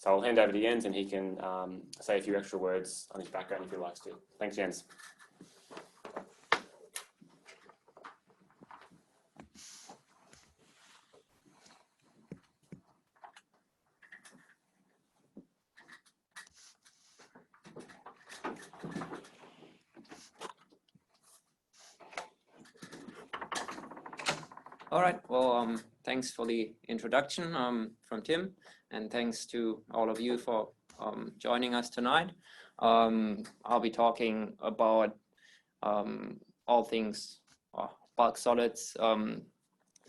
So I'll hand over to Jens and he can say a few extra words on his background if he likes to. Thanks, Jens. All right, well, thanks for the introduction from Tim, and thanks to all of you for joining us tonight. I'll be talking about all things bulk solids,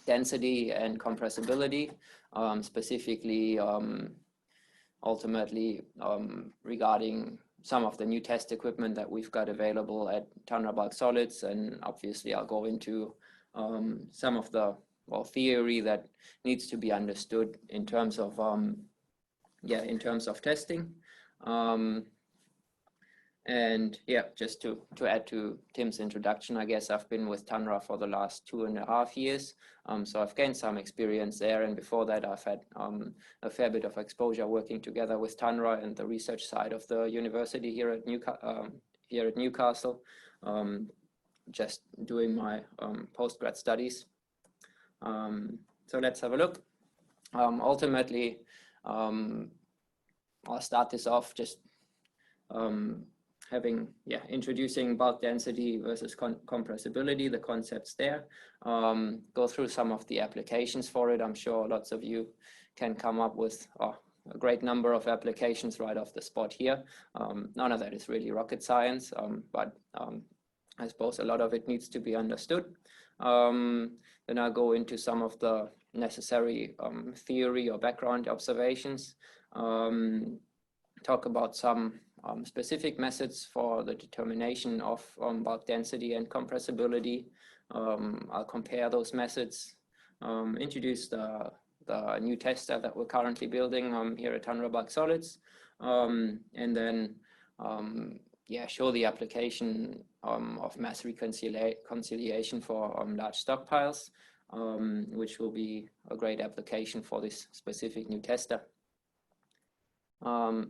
density and compressibility, specifically ultimately regarding some of the new test equipment that we've got available at TUNRA Bulk Solids, and obviously I'll go into some of the theory that needs to be understood in terms of testing, and yeah, just to add to Tim's introduction, I guess I've been with TUNRA for the last 2.5 years, so I've gained some experience there, and before that I've had a fair bit of exposure working together with TUNRA and the research side of the university here at Newcastle, just doing my postgrad studies. So let's have a look. Ultimately, I'll start this off just introducing bulk density versus compressibility, the concepts there, go through some of the applications for it. I'm sure lots of you can come up with a great number of applications right off the spot here. None of that is really rocket science, but I suppose a lot of it needs to be understood. Then I'll go into some of the necessary theory or background observations, talk about some specific methods for the determination of bulk density and compressibility. I'll compare those methods, introduce the new tester that we're currently building here at TUNRA Bulk Solids, and then show the application of mass reconciliation for large stockpiles, which will be a great application for this specific new tester. So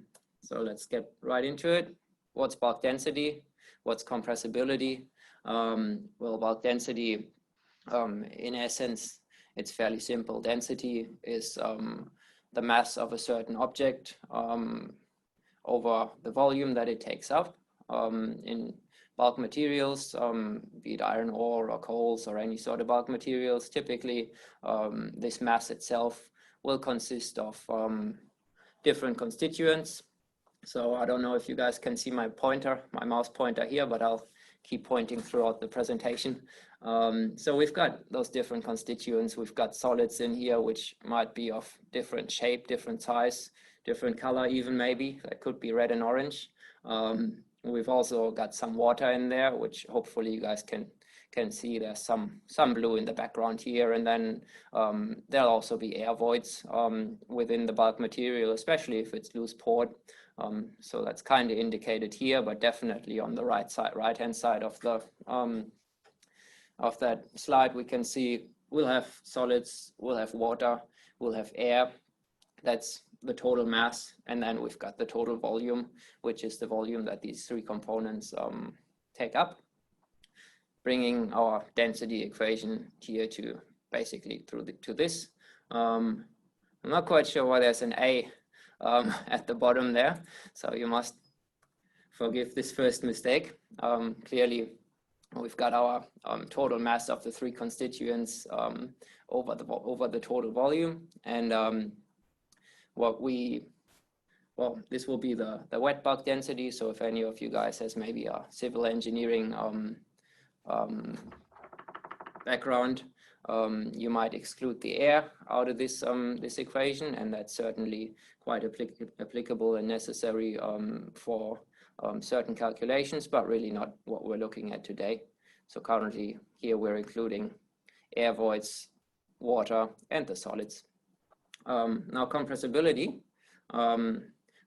let's get right into it. What's bulk density? What's compressibility? Well, bulk density, in essence, it's fairly simple. Density is the mass of a certain object over the volume that it takes up. In bulk materials, be it iron ore or coals or any sort of bulk materials, typically this mass itself will consist of different constituents. So I don't know if you guys can see my mouse pointer here, but I'll keep pointing throughout the presentation. So we've got those different constituents. We've got solids in here, which might be of different shape, different size, different color even maybe. That could be red and orange. We've also got some water in there, which hopefully you guys can see. There's some blue in the background here, and then there'll also be air voids within the bulk material, especially if it's loose poured. So that's kind of indicated here, but definitely on the right-hand side of that slide, we can see we'll have solids, we'll have water, we'll have air. That's the total mass, and then we've got the total volume, which is the volume that these three components take up, bringing our density equation here to basically to this. I'm not quite sure why there's an A at the bottom there, so you must forgive this first mistake. Clearly, we've got our total mass of the three constituents over the total volume, and this will be the wet bulk density. So if any of you guys has maybe a civil engineering background, you might exclude the air out of this equation, and that's certainly quite applicable and necessary for certain calculations, but really not what we're looking at today. So currently here we're including air voids, water, and the solids. Now compressibility.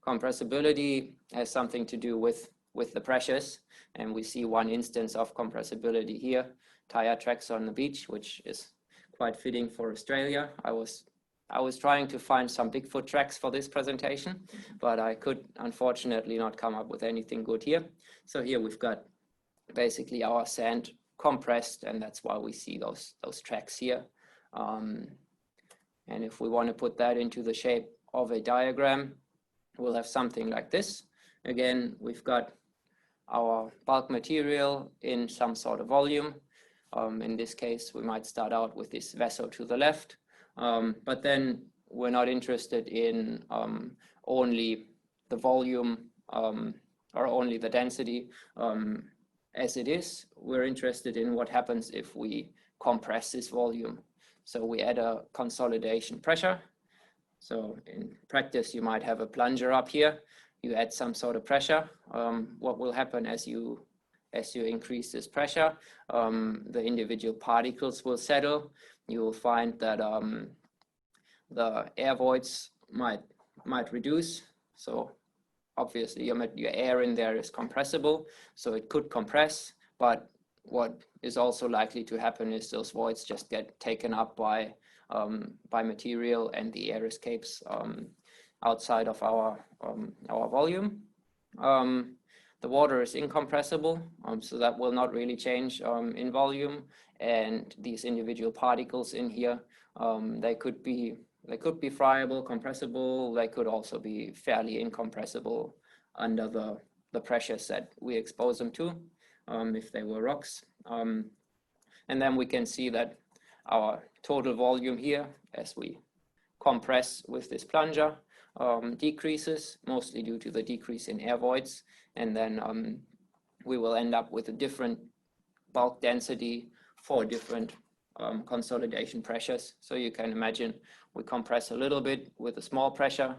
Compressibility has something to do with the pressures, and we see one instance of compressibility here, tire tracks on the beach, which is quite fitting for Australia. I was trying to find some Bigfoot tracks for this presentation, but I could unfortunately not come up with anything good here. So here we've got basically our sand compressed, and that's why we see those tracks here. And if we want to put that into the shape of a diagram, we'll have something like this. Again, we've got our bulk material in some sort of volume. In this case, we might start out with this vessel to the left, but then we're not interested in only the volume or only the density as it is. We're interested in what happens if we compress this volume. So we add a consolidation pressure. So in practice, you might have a plunger up here. You add some sort of pressure. What will happen as you increase this pressure? The individual particles will settle. You will find that the air voids might reduce. So obviously your air in there is compressible, so it could compress. But what is also likely to happen is those voids just get taken up by material, and the air escapes outside of our volume. The water is incompressible, so that will not really change in volume. And these individual particles in here, they could be friable, compressible. They could also be fairly incompressible under the pressures that we expose them to, if they were rocks. And then we can see that our total volume here, as we compress with this plunger, decreases, mostly due to the decrease in air voids. And then we will end up with a different bulk density for different consolidation pressures. So you can imagine we compress a little bit with a small pressure.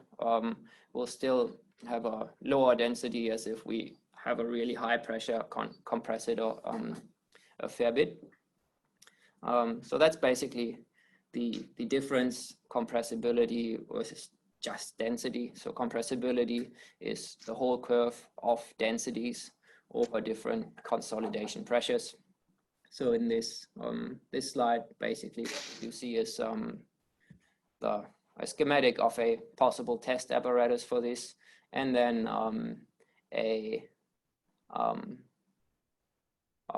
We'll still have a lower density as if we have a really high pressure, compress it a fair bit. So that's basically the difference, compressibility versus just density. So compressibility is the whole curve of densities over different consolidation pressures. So in this this slide, basically you see is a schematic of a possible test apparatus for this, and then a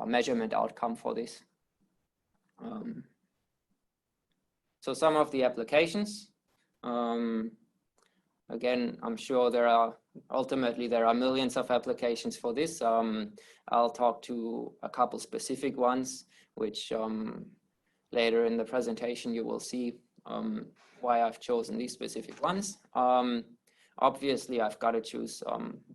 measurement outcome for this. So some of the applications, again, I'm sure there are millions of applications for this. I'll talk to a couple specific ones, which later in the presentation you will see why I've chosen these specific ones. Obviously, I've got to choose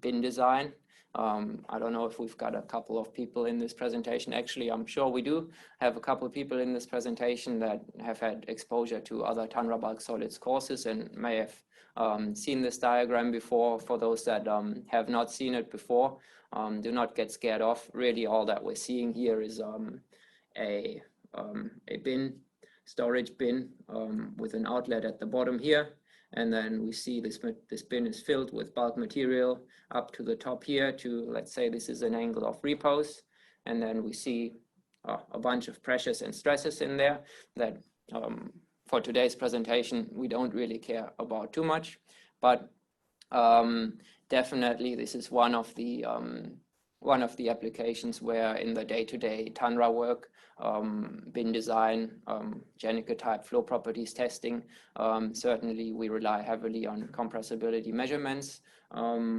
bin design. I don't know if we've got a couple of people in this presentation. Actually, I'm sure we do have a couple of people in this presentation that have had exposure to other TUNRA Bulk Solids courses and may have seen this diagram before. For those that have not seen it before, do not get scared off. Really, all that we're seeing here is a bin, storage bin with an outlet at the bottom here. And then we see this bin is filled with bulk material up to the top here to, let's say this is an angle of repose. And then we see a bunch of pressures and stresses in there that for today's presentation, we don't really care about too much. But definitely this is one of the applications where in the day-to-day TUNRA work, bin design, Janica type flow properties testing, certainly we rely heavily on compressibility measurements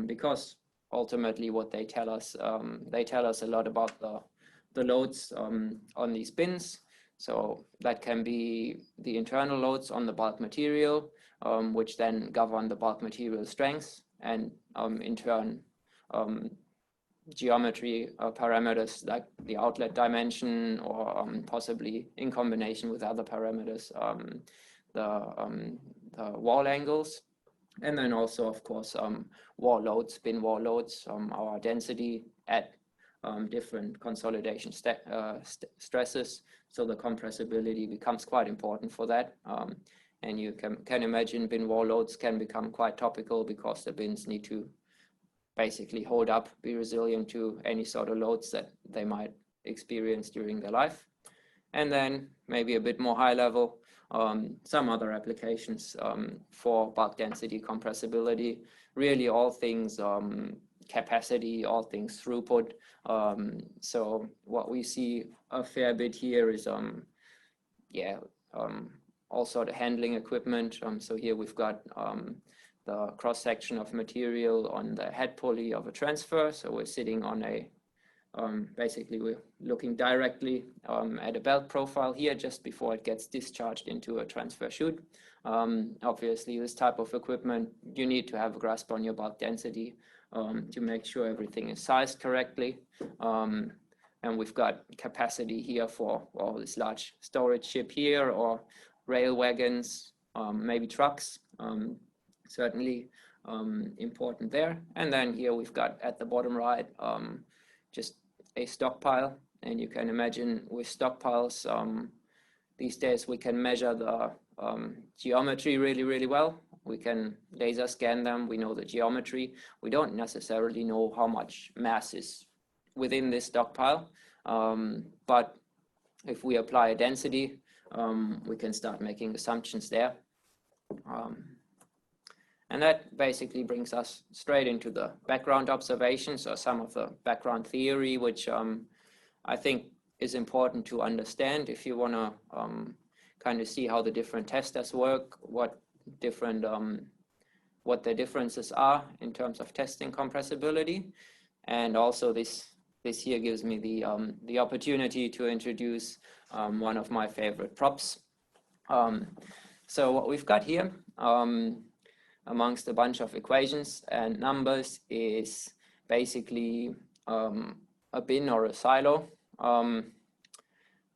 because ultimately what they tell us a lot about the loads on these bins. So that can be the internal loads on the bulk material, which then govern the bulk material strength, and in turn geometry parameters like the outlet dimension, or possibly in combination with other parameters, the wall angles, and then also of course wall loads, bin wall loads, our density at different consolidation stresses. So the compressibility becomes quite important for that. And you can imagine bin wall loads can become quite topical because the bins need to basically hold up, be resilient to any sort of loads that they might experience during their life. And then maybe a bit more high level, some other applications for bulk density compressibility, really all things capacity, all things throughput. So what we see a fair bit here is also the handling equipment. So here we've got the cross section of material on the head pulley of a transfer. So we're sitting on a basically we're looking directly at a belt profile here just before it gets discharged into a transfer chute. Obviously, this type of equipment, you need to have a grasp on your bulk density to make sure everything is sized correctly. And we've got capacity here for this large storage ship here, or rail wagons, maybe trucks, certainly important there. And then here we've got at the bottom right, just a stockpile. And you can imagine with stockpiles, these days we can measure the geometry really well. We can laser scan them, we know the geometry. We don't necessarily know how much mass is within this stockpile, but if we apply a density, we can start making assumptions there. And that basically brings us straight into the background observations, or some of the background theory, which I think is important to understand if you want to kind of see how the different testers work, what their differences are in terms of testing compressibility. And also this here gives me the opportunity to introduce one of my favorite props. So what we've got here, amongst a bunch of equations and numbers, is basically a bin or a silo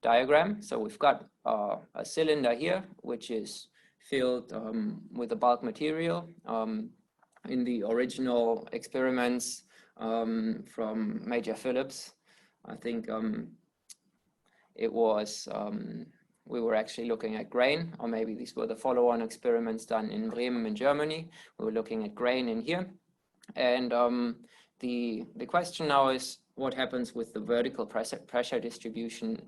diagram. So we've got a cylinder here, which is filled with a bulk material. In the original experiments from Major Phillips, I think it was, we were actually looking at grain, or maybe these were the follow-on experiments done in Bremen in Germany. We were looking at grain in here. And the question now is, what happens with the vertical pressure distribution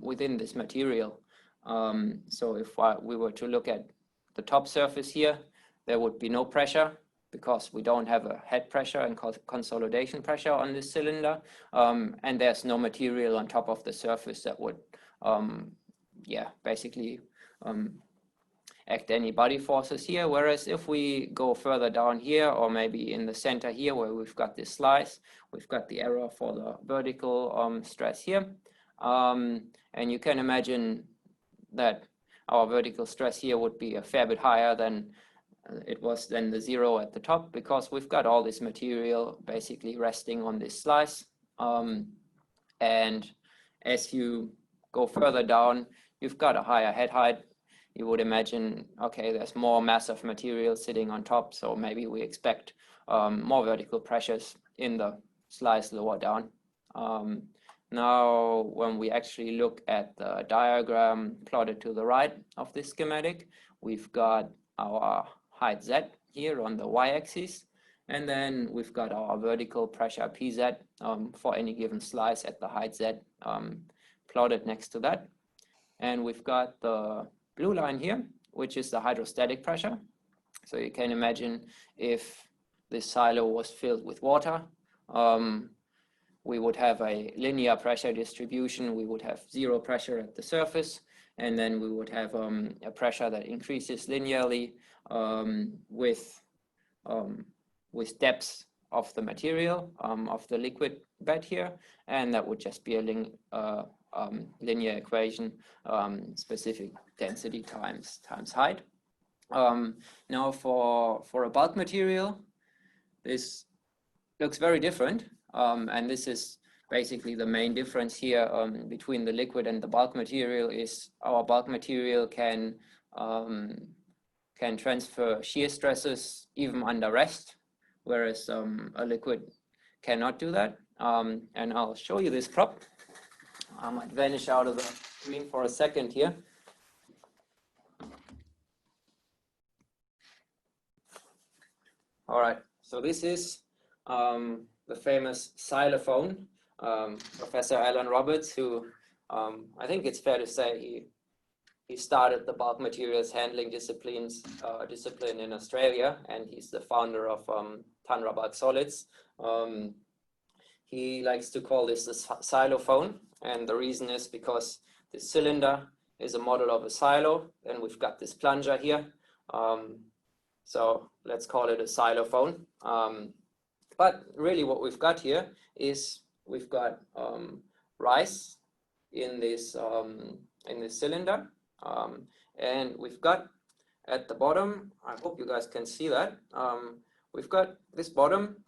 within this material? So if we were to look at the top surface here, there would be no pressure because we don't have a head pressure and consolidation pressure on this cylinder. And there's no material on top of the surface that would basically act any body forces here. Whereas if we go further down here, or maybe in the center here where we've got this slice, we've got the error for the vertical stress here. And you can imagine that our vertical stress here would be a fair bit higher than it was than the zero at the top, because we've got all this material basically resting on this slice. And as you go further down, you've got a higher head height. You would imagine, okay, there's more mass of material sitting on top, so maybe we expect more vertical pressures in the slice lower down. Now, when we actually look at the diagram plotted to the right of this schematic, we've got our height Z here on the y-axis, and then we've got our vertical pressure PZ for any given slice at the height Z plotted next to that. And we've got the blue line here, which is the hydrostatic pressure. So you can imagine if this silo was filled with water, we would have a linear pressure distribution. We would have zero pressure at the surface, and then we would have a pressure that increases linearly with depth of the material of the liquid bed here, and that would just be a linear equation, specific density times height. Now for a bulk material, this looks very different, and this is basically the main difference here between the liquid and the bulk material. Is our bulk material can transfer shear stresses even under rest, whereas a liquid cannot do that. And I'll show you this prop. I might vanish out of the screen for a second here. All right, so this is the famous xylophone, Professor Alan Roberts, who I think it's fair to say he He started the bulk materials handling discipline in Australia, and he's the founder of TUNRA Bulk Solids. He likes to call this the xylophone, and the reason is because this cylinder is a model of a silo, and we've got this plunger here. So let's call it a xylophone. But really what we've got here is we've got rice in this cylinder, and we've got at the bottom, I hope you guys can see that, we've got this bottom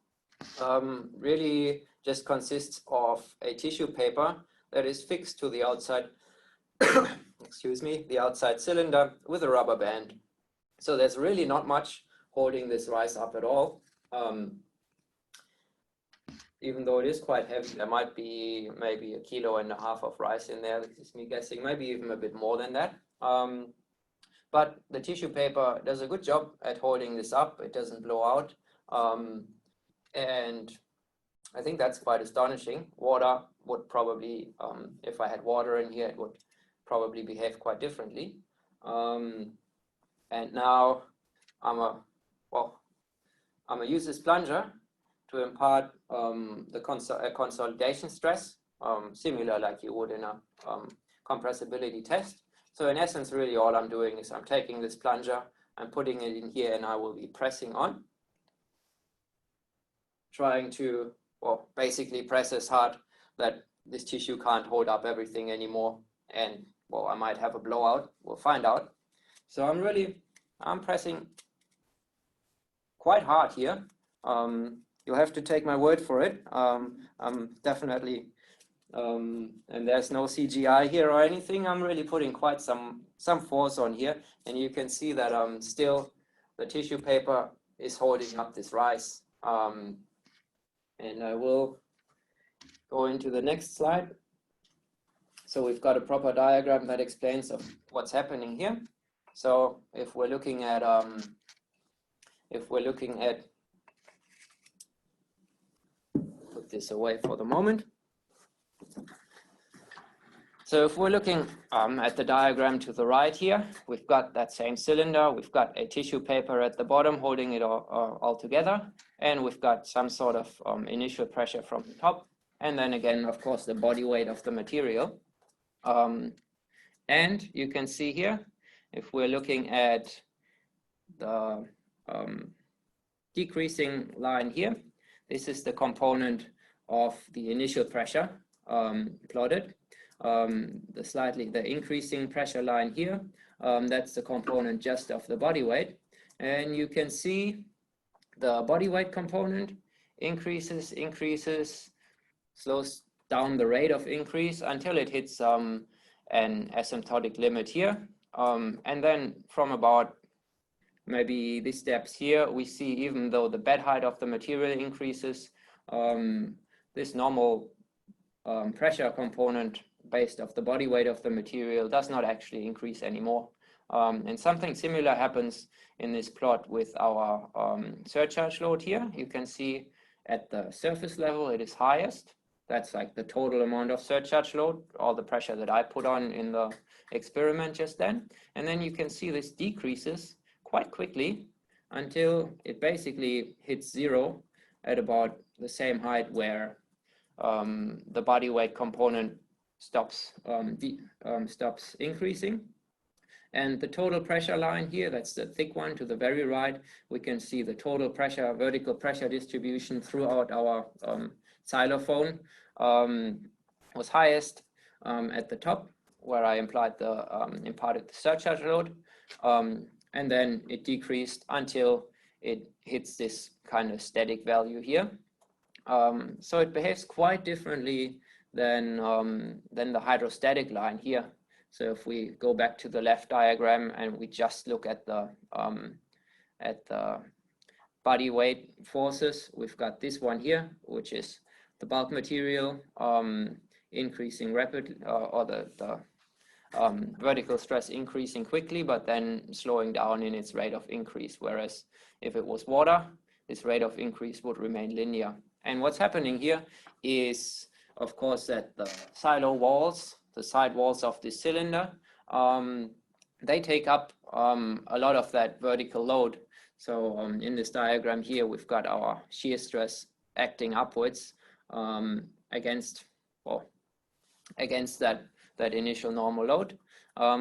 really just consists of a tissue paper that is fixed to the outside excuse me, the outside cylinder with a rubber band. So there's really not much holding this rice up at all. Even though it is quite heavy, there might be maybe 1.5 kilos of rice in there. This is me guessing, maybe even a bit more than that. But the tissue paper does a good job at holding this up. It doesn't blow out. And I think that's quite astonishing. Water would probably, if I had water in here, it would probably behave quite differently. And now I'm gonna use this plunger to impart a consolidation stress, similar like you would in a compressibility test. So in essence, really all I'm doing is I'm taking this plunger, I'm putting it in here, and I will be pressing on, trying to, well, basically press as hard that this tissue can't hold up everything anymore. And well, I might have a blowout, we'll find out. So I'm pressing quite hard here. You'll have to take my word for it. I'm definitely, and there's no CGI here or anything. I'm really putting quite some force on here, and you can see that still the tissue paper is holding up this rice. And I will go into the next slide. So we've got a proper diagram that explains of what's happening here. So if we're looking at put this away for the moment. So if we're looking at the diagram to the right here, we've got that same cylinder, we've got a tissue paper at the bottom holding it all together, and we've got some sort of initial pressure from the top, and then again, of course, the body weight of the material. And you can see here, if we're looking at the decreasing line here, this is the component of the initial pressure plotted. The increasing pressure line here, that's the component just of the body weight. And you can see the body weight component increases, slows down the rate of increase until it hits an asymptotic limit here. And then from about maybe these steps here, we see even though the bed height of the material increases, this normal pressure component based off the body weight of the material does not actually increase anymore. And something similar happens in this plot with our surcharge load here. You can see at the surface level it is highest. That's like the total amount of surcharge load, all the pressure that I put on in the experiment just then. And then you can see this decreases quite quickly until it basically hits zero at about the same height where the body weight component stops increasing. And the total pressure line here, that's the thick one to the very right, we can see the total pressure, vertical pressure distribution throughout our xylophone was highest at the top where I imparted the surcharge load, and then it decreased until it hits this kind of static value here. So it behaves quite differently than the hydrostatic line here. So if we go back to the left diagram and we just look at the body weight forces, we've got this one here, which is the bulk material increasing rapidly, or the vertical stress increasing quickly, but then slowing down in its rate of increase. Whereas if it was water, this rate of increase would remain linear. And what's happening here is, of course, that the silo walls, the side walls of this cylinder, they take up a lot of that vertical load. So in this diagram here, we've got our shear stress acting upwards against that initial normal load.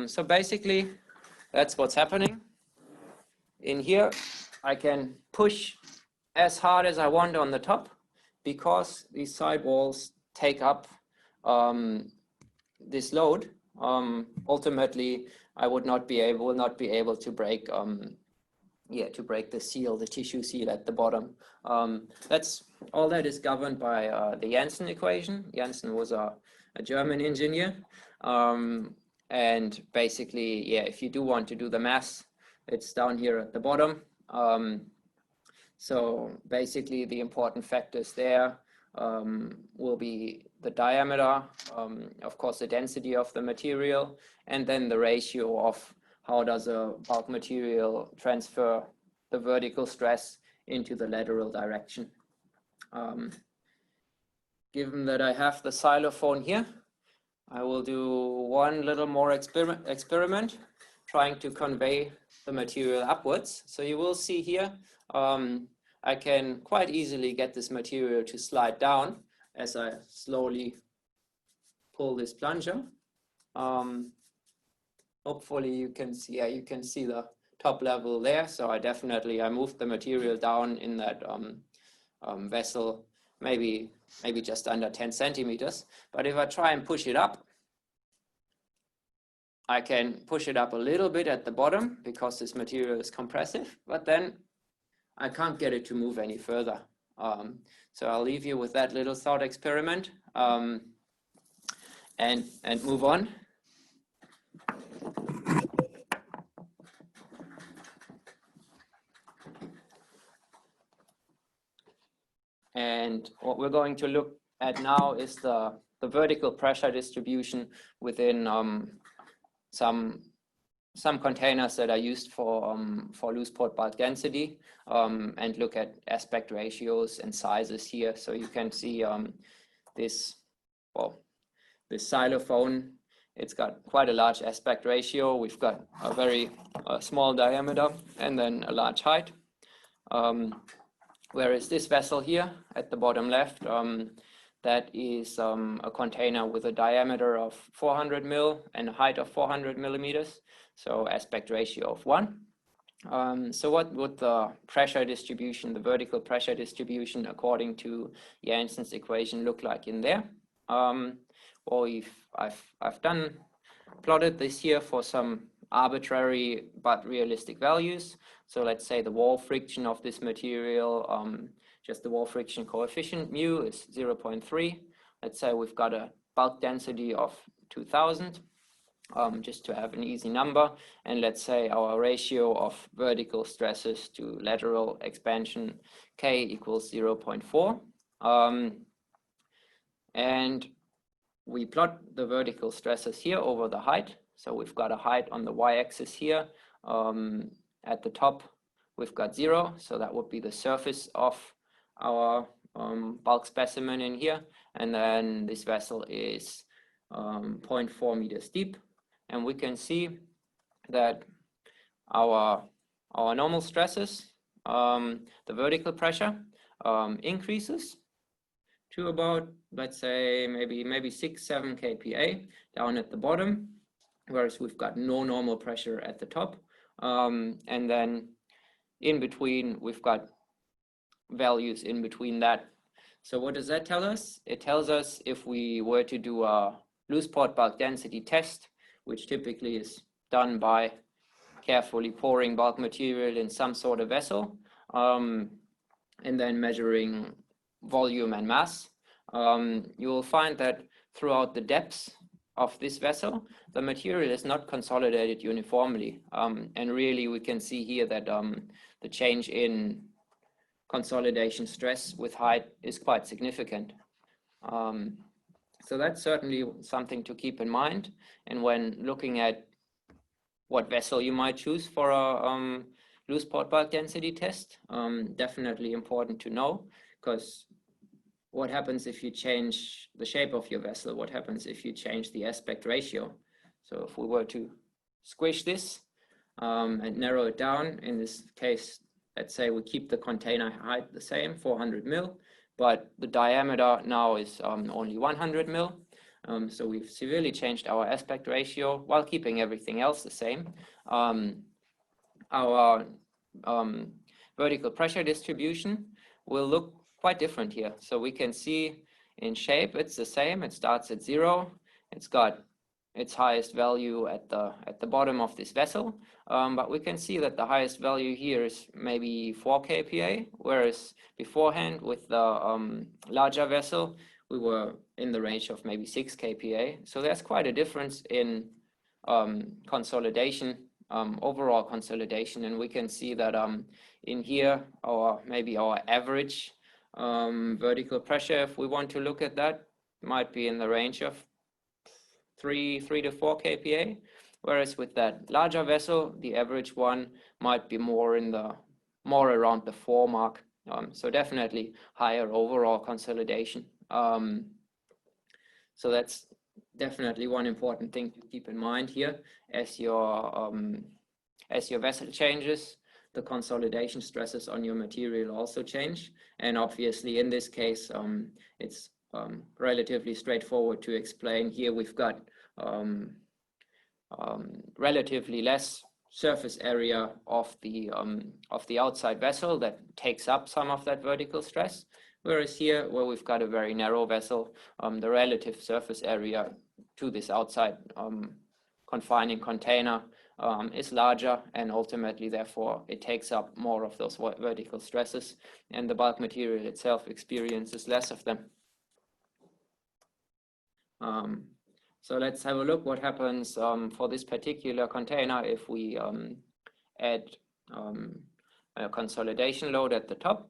So basically, that's what's happening. In here, I can push as hard as I want on the top because these sidewalls take up this load. Ultimately, I will not be able to break the seal, the tissue seal at the bottom. That's all that is governed by the Janssen equation. Janssen was a German engineer. And basically, yeah, if you do want to do the mass, it's down here at the bottom. So basically the important factors there will be the diameter, of course, the density of the material, and then the ratio of how does a bulk material transfer the vertical stress into the lateral direction. Given that I have the xylophone here, I will do one little more experiment trying to convey the material upwards. So you will see here, I can quite easily get this material to slide down as I slowly pull this plunger. Hopefully you can see the top level there. So I moved the material down in that vessel, maybe just under 10 centimeters. But if I try and push it up, I can push it up a little bit at the bottom because this material is compressive, but then I can't get it to move any further. So I'll leave you with that little thought experiment and move on. And what we're going to look at now is the vertical pressure distribution within some containers that are used for loose port bulk density, and look at aspect ratios and sizes here. So you can see this xylophone, it's got quite a large aspect ratio. We've got a very small diameter and then a large height. Whereas this vessel here at the bottom left, that is a container with a diameter of 400 mil and a height of 400 millimeters. So aspect ratio of 1. So what would the pressure distribution, the vertical pressure distribution according to Janssen's equation look like in there? Well, I've plotted this here for some arbitrary but realistic values. So let's say the wall friction of this material, just the wall friction coefficient mu is 0.3. Let's say we've got a bulk density of 2000, just to have an easy number. And let's say our ratio of vertical stresses to lateral expansion K equals 0.4. And we plot the vertical stresses here over the height. So we've got a height on the y-axis here. At the top, we've got 0. So that would be the surface of our bulk specimen in here. And then this vessel is 0.4 meters deep. And we can see that our normal stresses, the vertical pressure increases to about, let's say, maybe 6-7 kPa down at the bottom, whereas we've got no normal pressure at the top. And then in between, we've got values in between that. So what does that tell us? It tells us if we were to do a loose port bulk density test, which typically is done by carefully pouring bulk material in some sort of vessel, and then measuring volume and mass, you will find that throughout the depths of this vessel, the material is not consolidated uniformly. And really we can see here that the change in consolidation stress with height is quite significant. So that's certainly something to keep in mind. And when looking at what vessel you might choose for a loose port bulk density test, definitely important to know, because what happens if you change the shape of your vessel? What happens if you change the aspect ratio? So if we were to squish this and narrow it down. In this case, let's say we keep the container height the same, 400 mil, but the diameter now is only 100 mil. So we've severely changed our aspect ratio while keeping everything else the same. Our vertical pressure distribution will look quite different here. So we can see in shape it's the same. It starts at 0. It's got its highest value at the bottom of this vessel, but we can see that the highest value here is maybe 4 kPa, whereas beforehand with the larger vessel we were in the range of maybe 6 kPa. So there's quite a difference in consolidation, overall consolidation, and we can see that in here our average vertical pressure, if we want to look at that, might be in the range of 3 to 4 kPa, whereas with that larger vessel the average one might be more around the 4 mark. So definitely higher overall consolidation. So that's definitely one important thing to keep in mind here. As your vessel changes, the consolidation stresses on your material also change, and obviously in this case it's relatively straightforward to explain. Here we've got relatively less surface area of the outside vessel that takes up some of that vertical stress, whereas here where we've got a very narrow vessel, the relative surface area to this outside confining container is larger, and ultimately therefore it takes up more of those vertical stresses, and the bulk material itself experiences less of them. So let's have a look what happens for this particular container if we add a consolidation load at the top.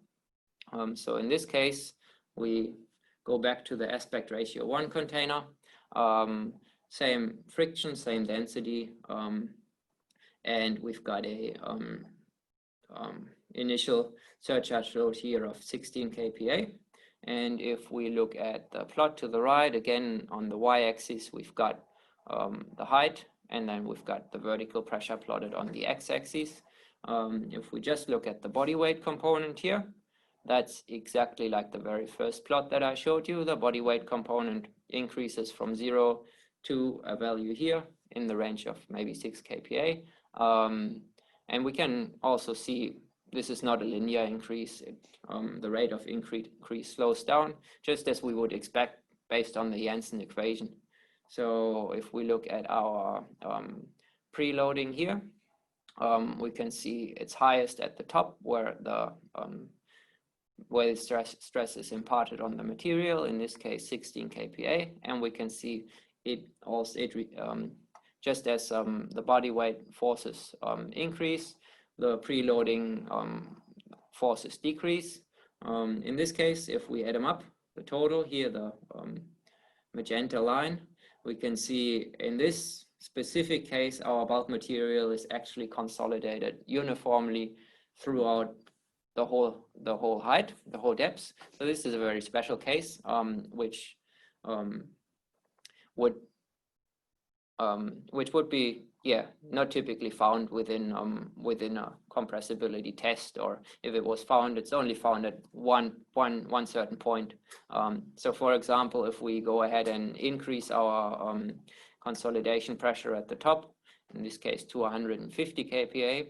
So in this case, we go back to the aspect ratio 1 container, same friction, same density, and we've got a initial surcharge load here of 16 kPa. And if we look at the plot to the right, again on the y-axis we've got the height, and then we've got the vertical pressure plotted on the x-axis. If we just look at the body weight component here, that's exactly like the very first plot that I showed you. The body weight component increases from 0 to a value here in the range of maybe 6 kPa. And we can also see this is not a linear increase. The rate of increase slows down, just as we would expect based on the Janssen equation. So if we look at our preloading here, we can see it's highest at the top where the stress is imparted on the material, in this case 16 kPa, and we can see it also just as the body weight forces increase, the preloading forces decrease. In this case, if we add them up, the total here, the magenta line, we can see in this specific case our bulk material is actually consolidated uniformly throughout the whole height, the whole depth. So this is a very special case, which would be not typically found within a compressibility test, or if it was found, it's only found at one certain point. So for example, if we go ahead and increase our consolidation pressure at the top, in this case to 150 kPa,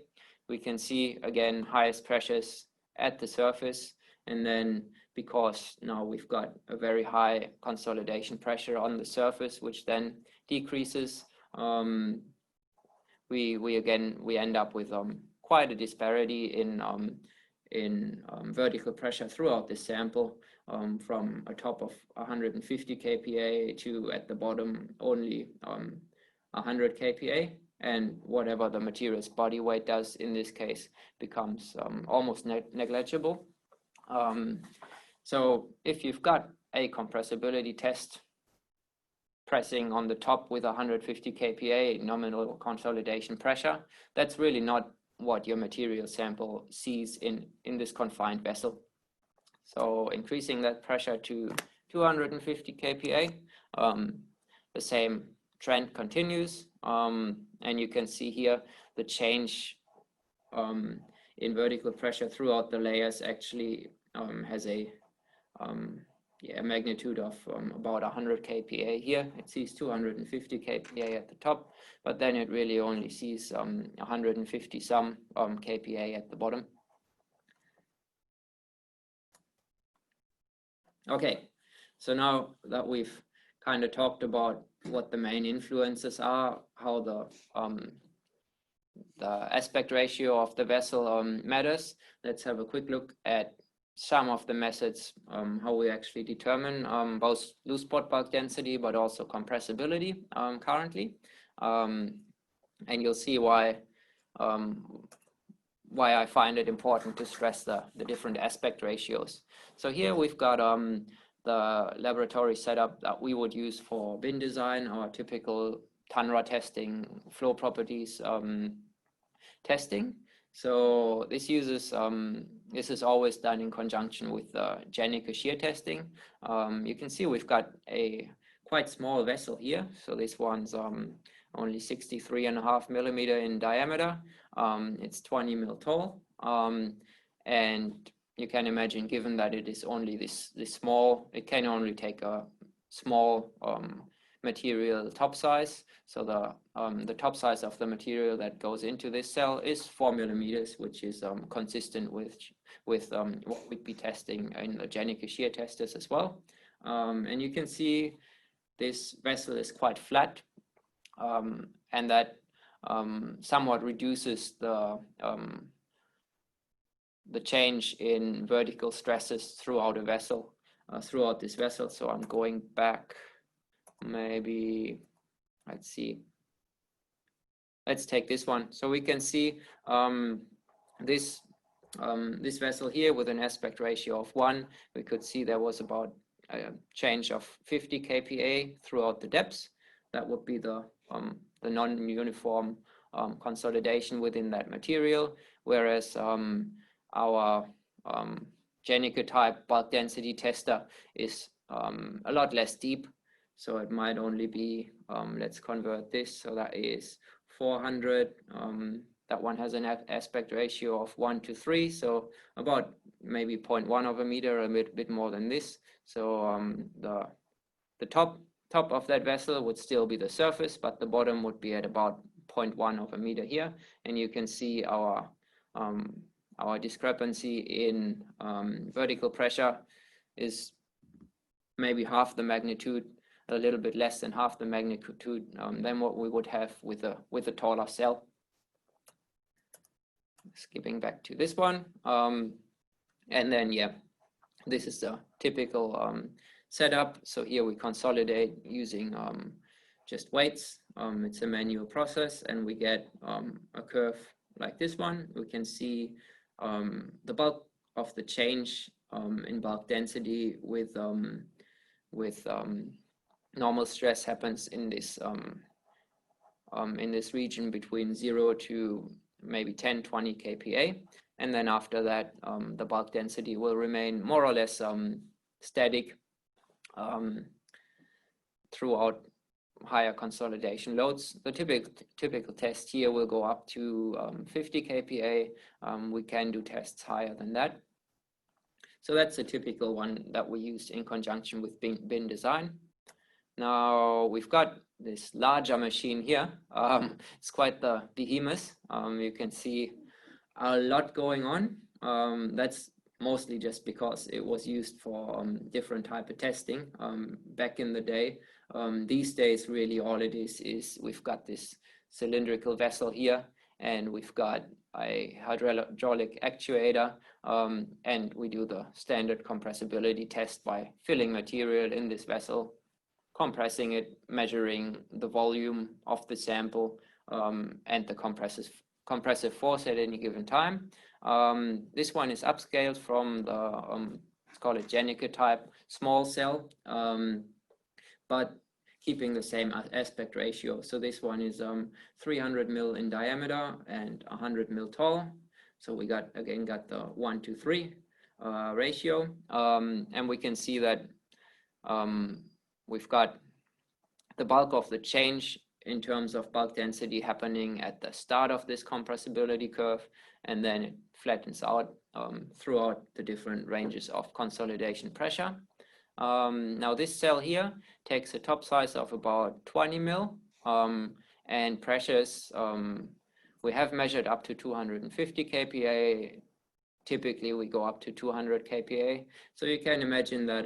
we can see again highest pressures at the surface, and then because now we've got a very high consolidation pressure on the surface, which then decreases, we end up with quite a disparity in vertical pressure throughout this sample, from a top of 150 kPa to at the bottom only 100 kPa, and whatever the material's body weight does in this case becomes almost negligible. So if you've got a compressibility test pressing on the top with 150 kPa nominal consolidation pressure, that's really not what your material sample sees in this confined vessel. So increasing that pressure to 250 kPa, the same trend continues. And you can see here the change in vertical pressure throughout the layers actually has a magnitude of about 100 kPa here. It sees 250 kPa at the top, but then it really only sees 150 some kPa at the bottom. Okay, so now that we've kind of talked about what the main influences are, how the aspect ratio of the vessel matters, let's have a quick look at some of the methods, how we actually determine both loose spot bulk density, but also compressibility currently. And you'll see why I find it important to stress the different aspect ratios. So here we've got the laboratory setup that we would use for bin design, our typical TUNRA testing, flow properties testing. So this uses, this is always done in conjunction with Janica shear testing. You can see we've got a quite small vessel here. So this one's only 63.5 millimeter in diameter. It's 20 mil tall. And you can imagine, given that it is only this small, it can only take a small material top size. So the top size of the material that goes into this cell is 4 millimeters, which is consistent with what we'd be testing in the Janica shear testers as well. And you can see this vessel is quite flat, and that somewhat reduces the change in vertical stresses throughout a vessel, throughout this vessel. So I'm going back, maybe, let's see. Let's take this one. So we can see this vessel here with an aspect ratio of 1. We could see there was about a change of 50 kPa throughout the depths. That would be the non-uniform consolidation within that material, whereas our Janica type bulk density tester is a lot less deep. So it might only be, let's convert this, so that is 400. That one has an aspect ratio of 1 to 3, so about maybe 0.1 of a meter, a bit more than this. So the top of that vessel would still be the surface, but the bottom would be at about 0.1 of a meter here. And you can see our discrepancy in vertical pressure is maybe half the magnitude, a little bit less than half the magnitude than what we would have with a taller cell. Skipping back to this one, and then this is the typical setup. So here we consolidate using just weights. It's a manual process, and we get a curve like this one. We can see the bulk of the change in bulk density with normal stress happens in this region between 0 to maybe 10-20 kPa, and then after that the bulk density will remain more or less static throughout higher consolidation loads. The typical test here will go up to 50 kPa. We can do tests higher than that. So that's a typical one that we use in conjunction with bin design. Now we've got this larger machine here. It's quite the behemoth. You can see a lot going on. That's mostly just because it was used for different type of testing back in the day. These days, really all it is we've got this cylindrical vessel here, and we've got a hydraulic actuator, and we do the standard compressibility test by filling material in this vessel, compressing it, measuring the volume of the sample, and the compressive force at any given time. This one is upscaled from the, let's call it Janica type small cell, but keeping the same aspect ratio. So this one is 300 mil in diameter and 100 mil tall. So we got the 1:3 ratio, and we can see that we've got the bulk of the change in terms of bulk density happening at the start of this compressibility curve, and then it flattens out throughout the different ranges of consolidation pressure. Now this cell here takes a top size of about 20 mil, and pressures we have measured up to 250 kPa. Typically we go up to 200 kPa. So you can imagine that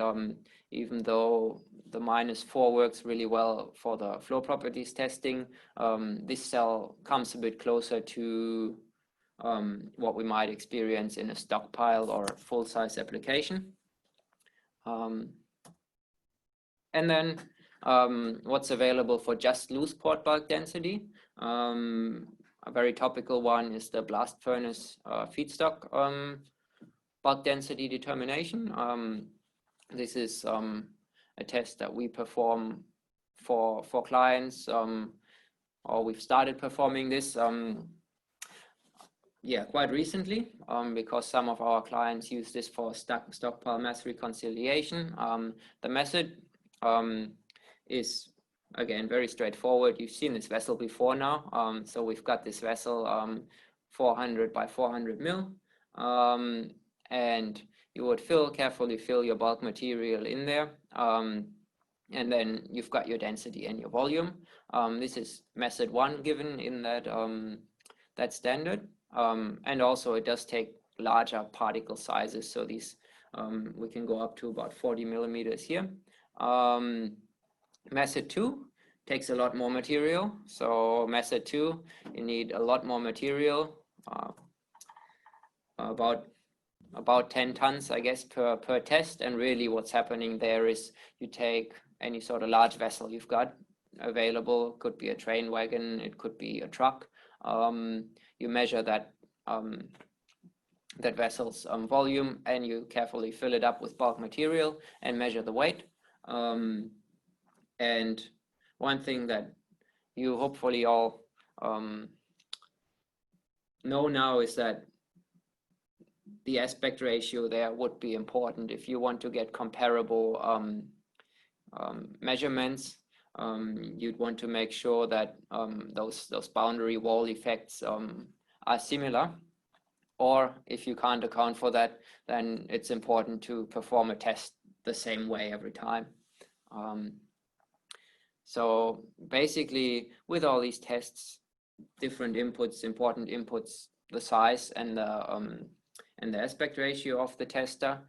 even though the -4 works really well for the flow properties testing, this cell comes a bit closer to what we might experience in a stockpile or full-size application. And then what's available for just loose port bulk density. A very topical one is the blast furnace feedstock bulk density determination. This is a test that we perform for clients, or we've started performing this quite recently, because some of our clients use this for stockpile mass reconciliation. The method is again very straightforward. You've seen this vessel before now. So we've got this vessel 400 by 400 mil, and you would carefully fill your bulk material in there, and then you've got your density and your volume. This is method 1 given in that standard, and also it does take larger particle sizes. So these we can go up to about 40 millimeters here. Method 2 takes a lot more material. So method 2, you need a lot more material, about 10 tons, I guess, per test. And really what's happening there is you take any sort of large vessel you've got available. Could be a train wagon, it could be a truck. You measure that vessel's volume, and you carefully fill it up with bulk material and measure the weight. And one thing that you hopefully all know now is that the aspect ratio there would be important if you want to get comparable measurements. You'd want to make sure that those boundary wall effects are similar, or if you can't account for that, then it's important to perform a test the same way every time. So basically, with all these tests, different inputs, important inputs, the size and the aspect ratio of the tester,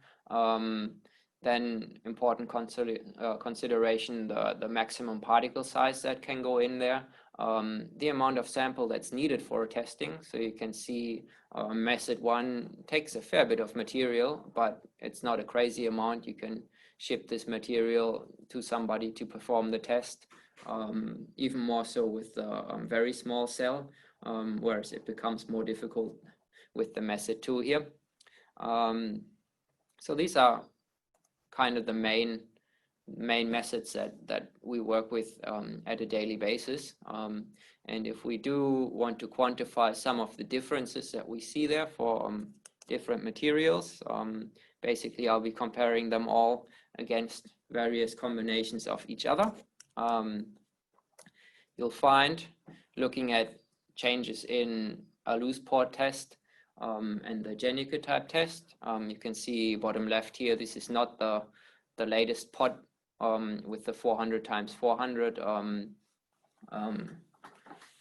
then important consideration, the maximum particle size that can go in there, the amount of sample that's needed for testing. So you can see method 1 takes a fair bit of material, but it's not a crazy amount. You can ship this material to somebody to perform the test, even more so with the very small cell, whereas it becomes more difficult with the method 2 here. So these are kind of the main methods that we work with at a daily basis. And if we do want to quantify some of the differences that we see there for different materials, basically I'll be comparing them all against various combinations of each other. You'll find, looking at changes in a loose port test and the Janicke type test, you can see bottom left here, this is not the latest pot with the 400 times 400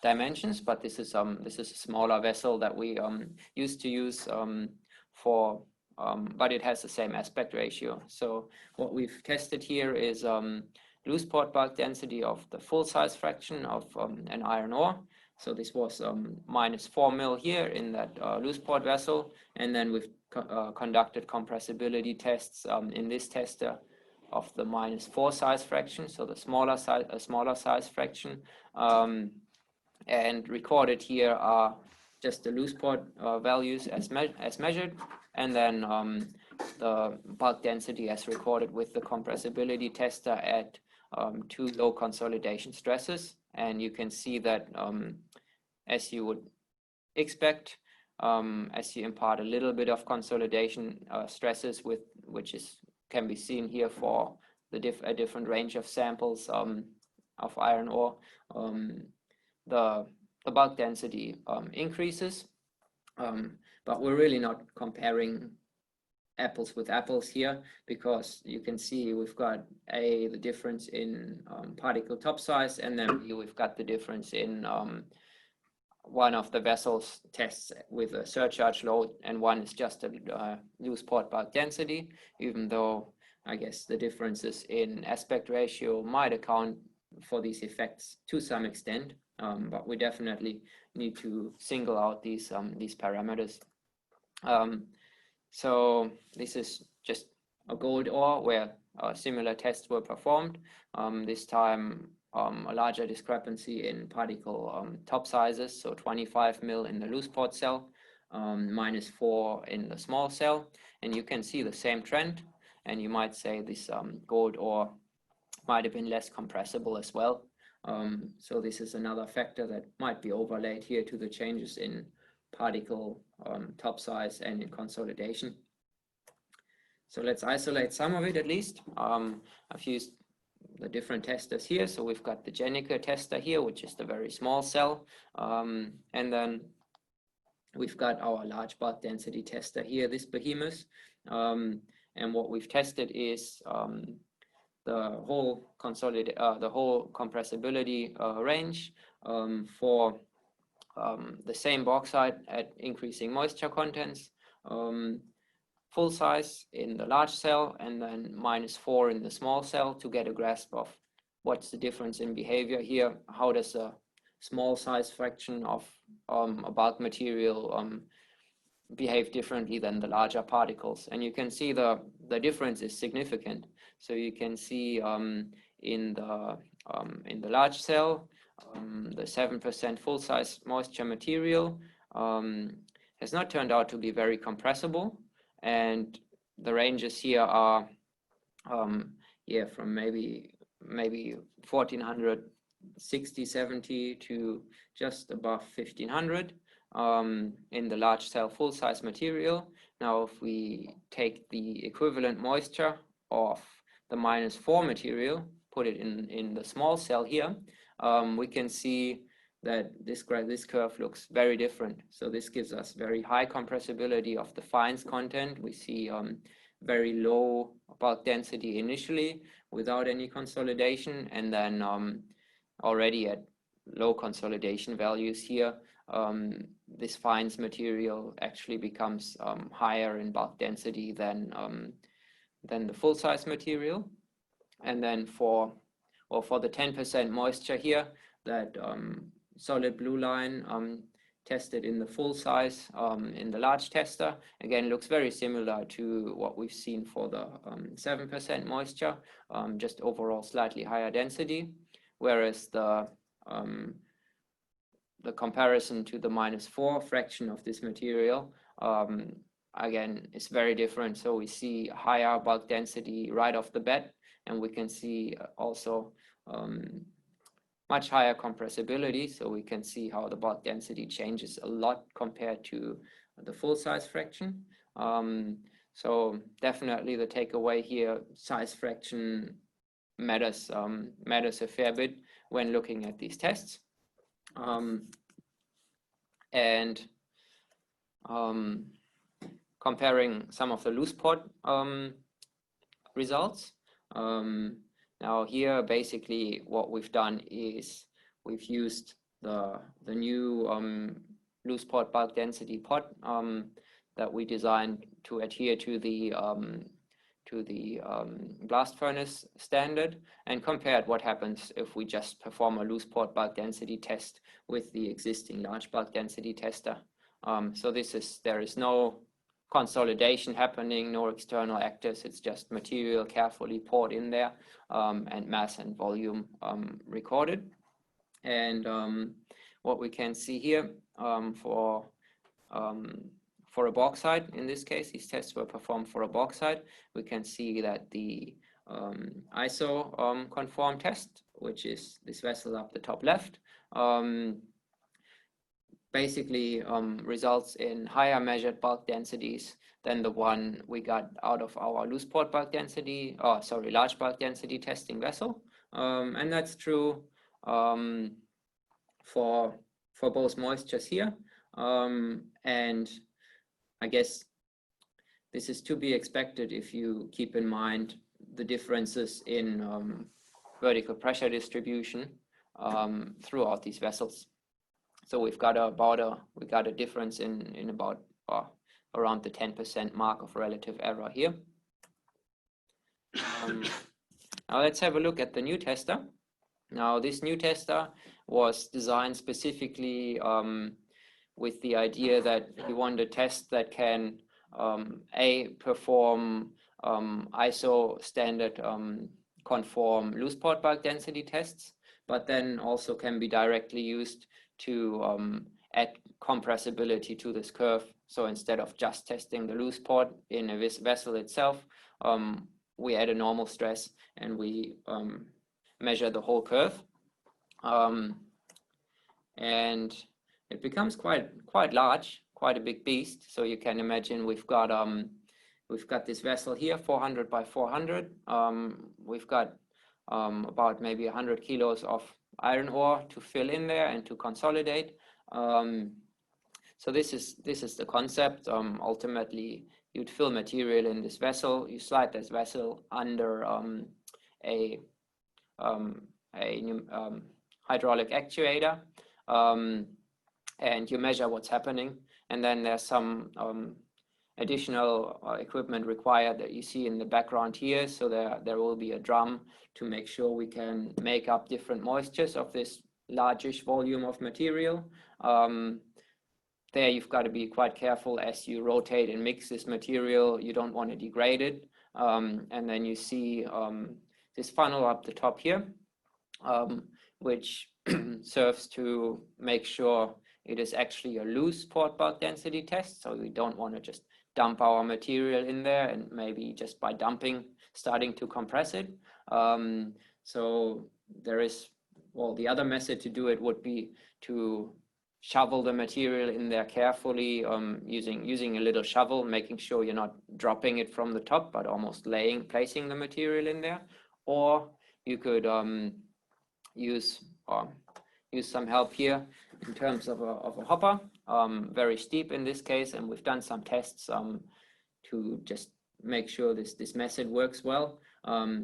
dimensions, but this is a smaller vessel that we used to use but it has the same aspect ratio. So what we've tested here is loose port bulk density of the full size fraction of an iron ore. So this was -4 mil here in that loose port vessel, and then we've conducted compressibility tests in this tester of the -4 size fraction, so the smaller size fraction, and recorded here are just the loose port values as measured, and then the bulk density as recorded with the compressibility tester at 2 low consolidation stresses. And you can see that as you would expect, as you impart a little bit of consolidation stresses, which can be seen here for a different range of samples of iron ore, the bulk density increases. But we're really not comparing apples with apples here, because you can see we've got the difference in particle top size, and then we've got the difference in one of the vessels tests with a surcharge load, and one is just a loose port bulk density, even though I guess the differences in aspect ratio might account for these effects to some extent, but we definitely need to single out these parameters. So this is just a gold ore where similar tests were performed. This time a larger discrepancy in particle top sizes, so 25 mil in the loose port cell, -4 in the small cell, and you can see the same trend. And you might say this gold ore might have been less compressible as well. So this is another factor that might be overlaid here to the changes in particle top size and in consolidation. So let's isolate some of it at least. I've used the different testers here. So we've got the Jens tester here, which is the very small cell. And then we've got our large bulk density tester here, this behemoth. And what we've tested is the whole compressibility range for the same bauxite at increasing moisture contents, full size in the large cell, and then -4 in the small cell, to get a grasp of what's the difference in behavior here. How does a small size fraction of a bulk material behave differently than the larger particles? And you can see the difference is significant. So you can see in the large cell, the 7% full size moisture material has not turned out to be very compressible, and the ranges here are from maybe 1460, 70 to just above 1500 in the large cell full size material. Now, if we take the equivalent moisture of the -4 material, put it in the small cell here, we can see that this curve looks very different. So this gives us very high compressibility of the fines content. We see very low bulk density initially without any consolidation, and then already at low consolidation values here, this fines material actually becomes higher in bulk density than the full size material. And then for the 10% moisture here, that solid blue line tested in the full size in the large tester, again looks very similar to what we've seen for the 7% moisture, just overall slightly higher density, whereas the comparison to the -4 fraction of this material again is very different. So we see higher bulk density right off the bat, and we can see also much higher compressibility. So we can see how the bulk density changes a lot compared to the full size fraction. So definitely the takeaway here, size fraction matters a fair bit when looking at these tests. And comparing some of the loose port results. Now here, basically what we've done is we've used the new loose port bulk density pot that we designed to adhere to the blast furnace standard, and compared what happens if we just perform a loose port bulk density test with the existing large bulk density tester. So there is no consolidation happening, no external actors. It's just material carefully poured in there and mass and volume recorded. And what we can see here for a bauxite, in this case, these tests were performed for a bauxite. We can see that the ISO conform test, which is this vessel up the top left, basically results in higher measured bulk densities than the one we got out of our loose port bulk density, large bulk density testing vessel. And that's true for both moistures here. And I guess this is to be expected if you keep in mind the differences in vertical pressure distribution throughout these vessels. So we've got a difference in about around the 10% mark of relative error here. Now let's have a look at the new tester. Now this new tester was designed specifically with the idea that you want a test that can perform ISO standard conform loose port bulk density tests, but then also can be directly used to add compressibility to this curve. So instead of just testing the loose port in a vessel itself, we add a normal stress and we measure the whole curve. And it becomes quite large, quite a big beast. So you can imagine we've got this vessel here, 400 by 400. We've got about maybe 100 kilos of iron ore to fill in there and to consolidate. So this is the concept. Ultimately, you'd fill material in this vessel. You slide this vessel under a hydraulic actuator, and you measure what's happening. And then there's some additional equipment required that you see in the background here. So there will be a drum to make sure we can make up different moistures of this largish volume of material. There you've got to be quite careful as you rotate and mix this material. You don't want to degrade it. And then you see this funnel up the top here, which serves to make sure it is actually a loose port bulk density test. So we don't want to just dump our material in there and maybe just by dumping starting to compress it. So there is, well, the other method to do it would be to shovel the material in there carefully, using a little shovel, making sure you're not dropping it from the top, but almost placing the material in there. Or you could use some help here in terms of a hopper, very steep in this case, and we've done some tests to just make sure this method works well.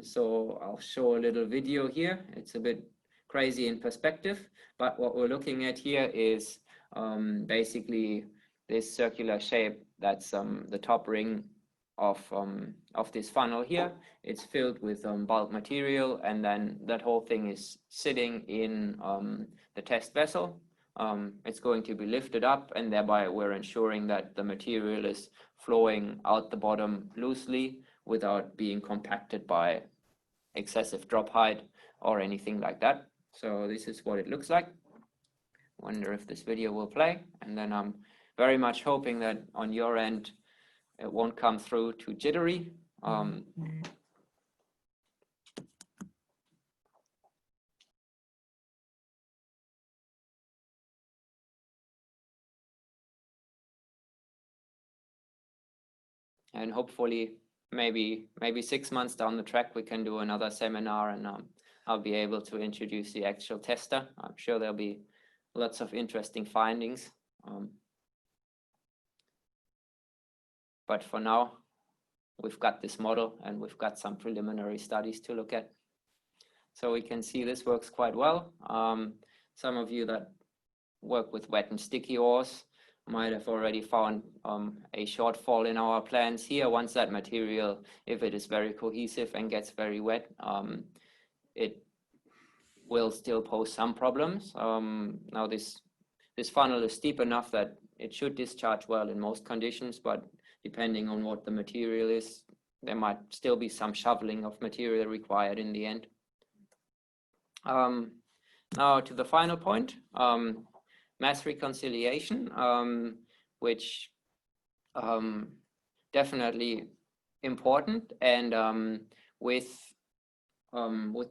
So I'll show a little video here. It's a bit crazy in perspective, but what we're looking at here is basically this circular shape. That's the top ring of this funnel here. It's filled with bulk material, and then that whole thing is sitting in the test vessel. It's going to be lifted up, and thereby we're ensuring that the material is flowing out the bottom loosely without being compacted by excessive drop height or anything like that. So this is what it looks like. Wonder if this video will play, and then I'm very much hoping that on your end it won't come through too jittery. And hopefully maybe 6 months down the track we can do another seminar, and I'll be able to introduce the actual tester. I'm sure there'll be lots of interesting findings. But for now, we've got this model and we've got some preliminary studies to look at. So we can see this works quite well. Some of you that work with wet and sticky ores might have already found a shortfall in our plans here. Once that material, if it is very cohesive and gets very wet, it will still pose some problems. Now this funnel is steep enough that it should discharge well in most conditions, but depending on what the material is, there might still be some shoveling of material required in the end. Now to the final point, mass reconciliation, which definitely important, and with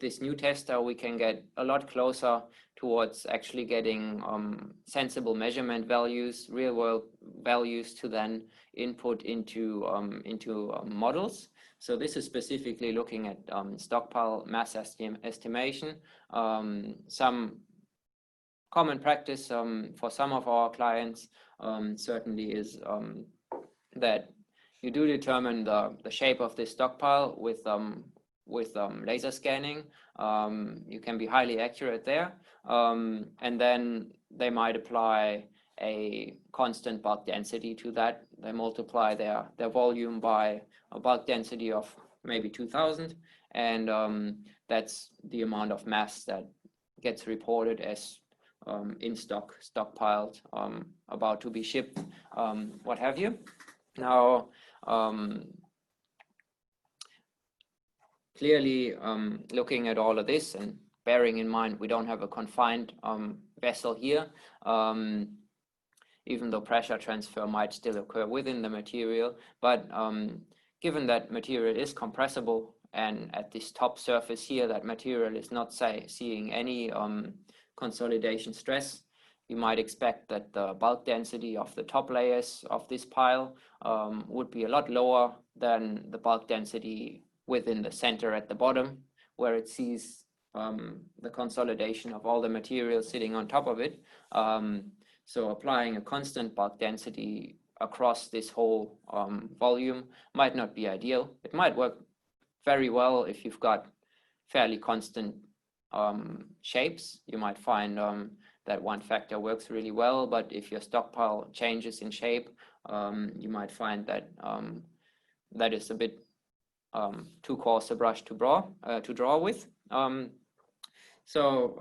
this new tester we can get a lot closer towards actually getting sensible measurement values, real world values to then input into models. So this is specifically looking at stockpile mass estimation. Some common practice for some of our clients certainly is that you do determine the shape of this stockpile with laser scanning. You can be highly accurate there, and then they might apply a constant bulk density to that. They multiply their volume by a bulk density of maybe 2000, and that's the amount of mass that gets reported as in stock, stockpiled, about to be shipped, what have you. Now, clearly, looking at all of this and bearing in mind we don't have a confined vessel here, even though pressure transfer might still occur within the material, but given that material is compressible, and at this top surface here, that material is not seeing any consolidation stress, you might expect that the bulk density of the top layers of this pile would be a lot lower than the bulk density within the center at the bottom, where it sees the consolidation of all the material sitting on top of it. So applying a constant bulk density across this whole volume might not be ideal. It might work very well if you've got fairly constant shapes. You might find that one factor works really well, but if your stockpile changes in shape, you might find that that is a bit too coarse a brush to draw with. So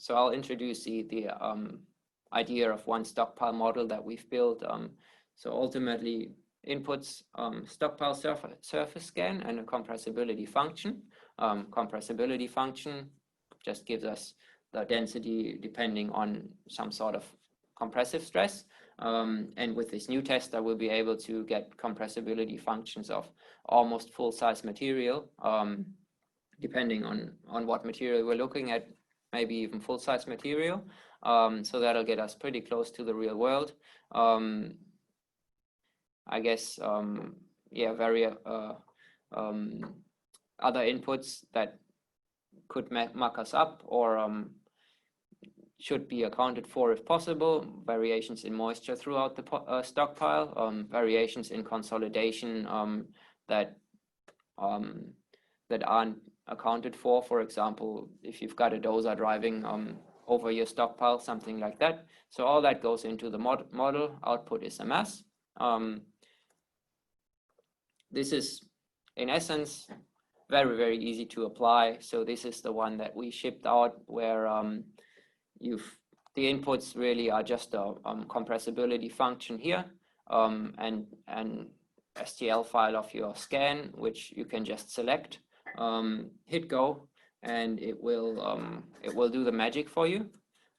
I'll introduce the idea of one stockpile model that we've built. So ultimately, inputs stockpile surface scan and a compressibility function. Compressibility function just gives us the density depending on some sort of compressive stress. And with this new tester, we'll be able to get compressibility functions of almost full-size material, depending on what material we're looking at, maybe even full-size material. So that'll get us pretty close to the real world. I guess, very other inputs that could muck us up or should be accounted for if possible. Variations in moisture throughout the stockpile, variations in consolidation that aren't accounted for. For example, if you've got a dozer driving over your stockpile, something like that. So all that goes into the model. Output is a mass. This is, in essence, very, very easy to apply. So this is the one that we shipped out, where the inputs really are just a compressibility function here, and an STL file of your scan, which you can just select, hit go, and it will do the magic for you,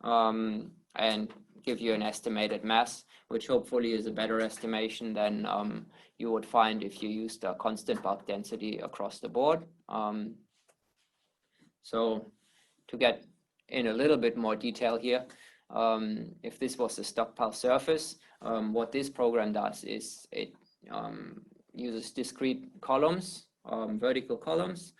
and give you an estimated mass, which hopefully is a better estimation than you would find if you used a constant bulk density across the board. So to get in a little bit more detail here, if this was a stockpile surface, what this program does is it uses discrete columns, vertical columns,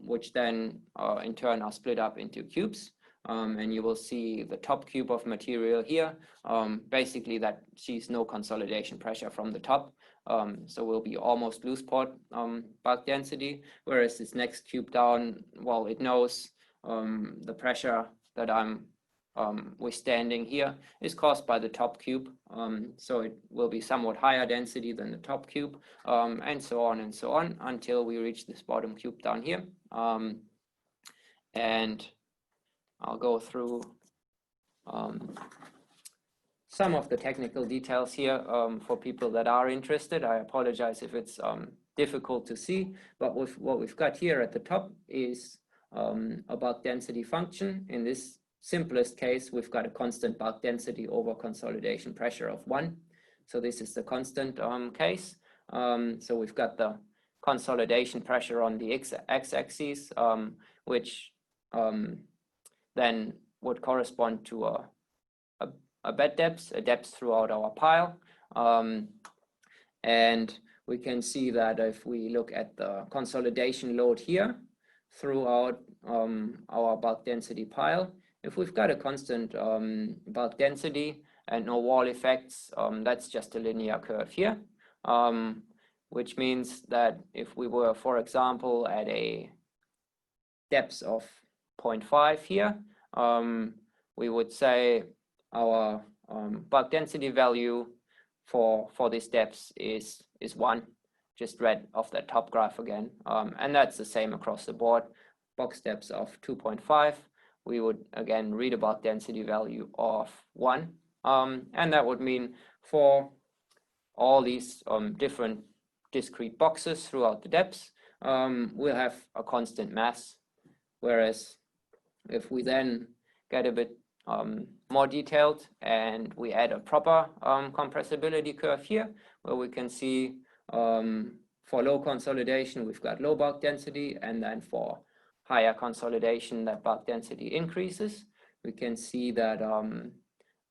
which then in turn are split up into cubes. And you will see the top cube of material here. Basically, that sees no consolidation pressure from the top. So will be almost loose port bulk density, whereas this next cube down, well, it knows the pressure that I'm withstanding here is caused by the top cube. So it will be somewhat higher density than the top cube, and so on until we reach this bottom cube down here. And I'll go through some of the technical details here for people that are interested. I apologize if it's difficult to see, but what we've got here at the top is a bulk density function. In this simplest case, we've got a constant bulk density over consolidation pressure of 1. So this is the constant case. So we've got the consolidation pressure on the x-axis, which then would correspond to a bed depth, a depth throughout our pile. And we can see that if we look at the consolidation load here throughout our bulk density pile, if we've got a constant bulk density and no wall effects, that's just a linear curve here, which means that if we were, for example, at a depth of 0.5 here, we would say our bulk density value for this depth is 1, just read off that top graph again. And that's the same across the board. Box depths of 2.5, we would again read a bulk density value of 1. And that would mean for all these different discrete boxes throughout the depths, we'll have a constant mass. Whereas if we then get a bit more detailed and we add a proper compressibility curve here, where we can see for low consolidation, we've got low bulk density, and then for higher consolidation, that bulk density increases. We can see that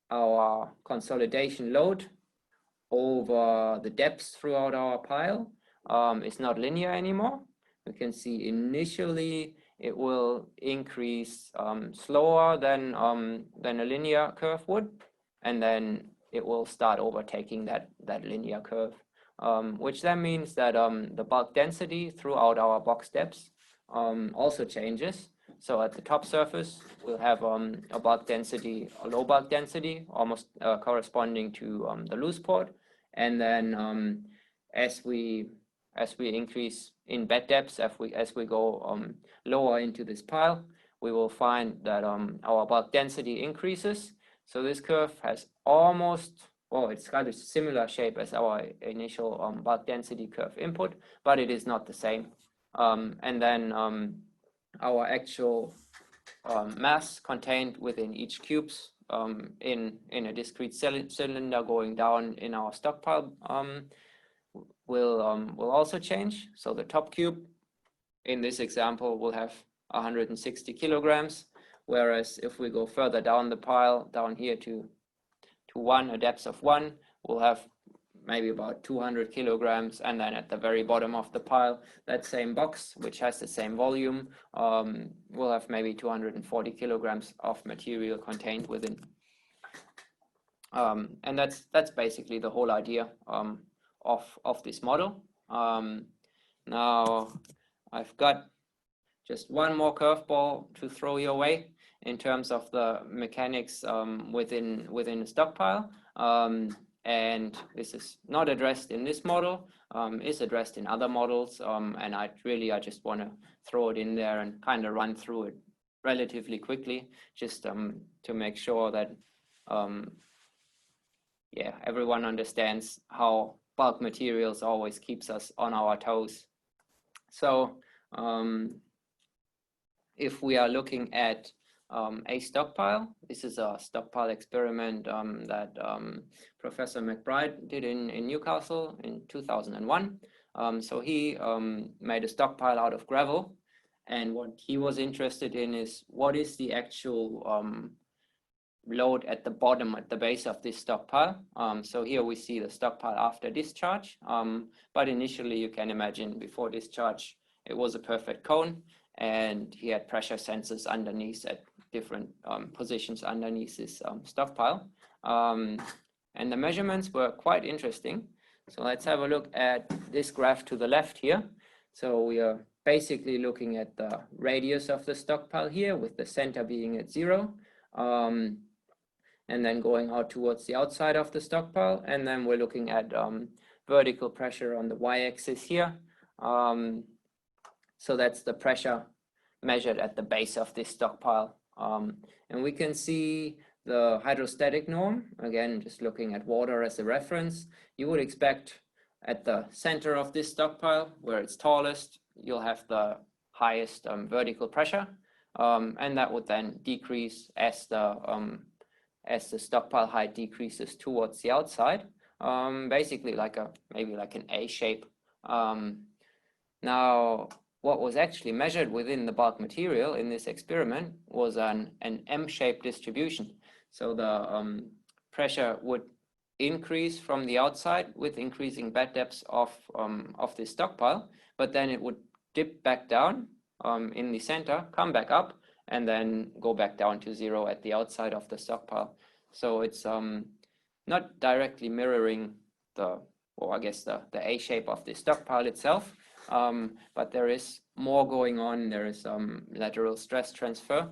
our consolidation load over the depths throughout our pile is not linear anymore. We can see initially it will increase slower than a linear curve would, and then it will start overtaking that linear curve, which then means that the bulk density throughout our box depths also changes. So at the top surface, we'll have a bulk density, a low bulk density, almost corresponding to the loose port, and then as we increase in bed depths, as we go lower into this pile, we will find that our bulk density increases. So this curve has almost, well, it's got a similar shape as our initial bulk density curve input, but it is not the same. And then our actual mass contained within each cubes in a discrete cylinder going down in our stockpile will also change. So the top cube in this example will have 160 kilograms, whereas if we go further down the pile, down here to 1, a depth of 1, we'll have maybe about 200 kilograms, and then at the very bottom of the pile, that same box, which has the same volume, will have maybe 240 kilograms of material contained within. And that's basically the whole idea of this model. Now I've got just one more curveball to throw your way in terms of the mechanics within a stockpile. And this is not addressed in this model, is addressed in other models, and I just want to throw it in there and kind of run through it relatively quickly, just to make sure that everyone understands how bulk materials always keeps us on our toes. So if we are looking at a stockpile, this is a stockpile experiment that Professor McBride did in Newcastle in 2001. So he made a stockpile out of gravel, and what he was interested in is what is the actual load at the bottom, at the base of this stockpile. So here we see the stockpile after discharge, but initially you can imagine before discharge it was a perfect cone, and he had pressure sensors underneath at different positions underneath this stockpile. And the measurements were quite interesting. So let's have a look at this graph to the left here. So we are basically looking at the radius of the stockpile here, with the center being at 0. And then going out towards the outside of the stockpile. And then we're looking at vertical pressure on the y-axis here. So that's the pressure measured at the base of this stockpile. And we can see the hydrostatic norm, again, just looking at water as a reference. You would expect at the center of this stockpile, where it's tallest, you'll have the highest vertical pressure. And that would then decrease as the stockpile height decreases towards the outside, basically maybe like an A shape. Now, what was actually measured within the bulk material in this experiment was an M-shaped distribution. So the pressure would increase from the outside with increasing bed depths of the stockpile, but then it would dip back down in the center, come back up, and then go back down to zero at the outside of the stockpile. So it's not directly mirroring the A shape of the stockpile itself, but there is more going on. There is lateral stress transfer.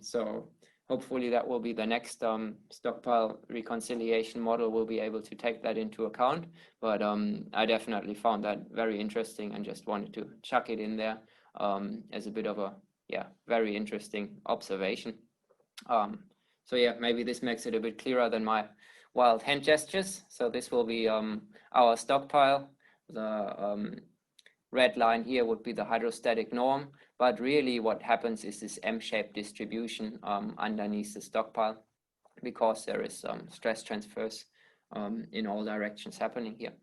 So hopefully that will be the next stockpile reconciliation model will be able to take that into account. But I definitely found that very interesting and just wanted to chuck it in there as a bit of a very interesting observation. So yeah, maybe this makes it a bit clearer than my wild hand gestures. So this will be our stockpile. The red line here would be the hydrostatic norm, but really what happens is this M-shaped distribution underneath the stockpile, because there is stress transfers in all directions happening here.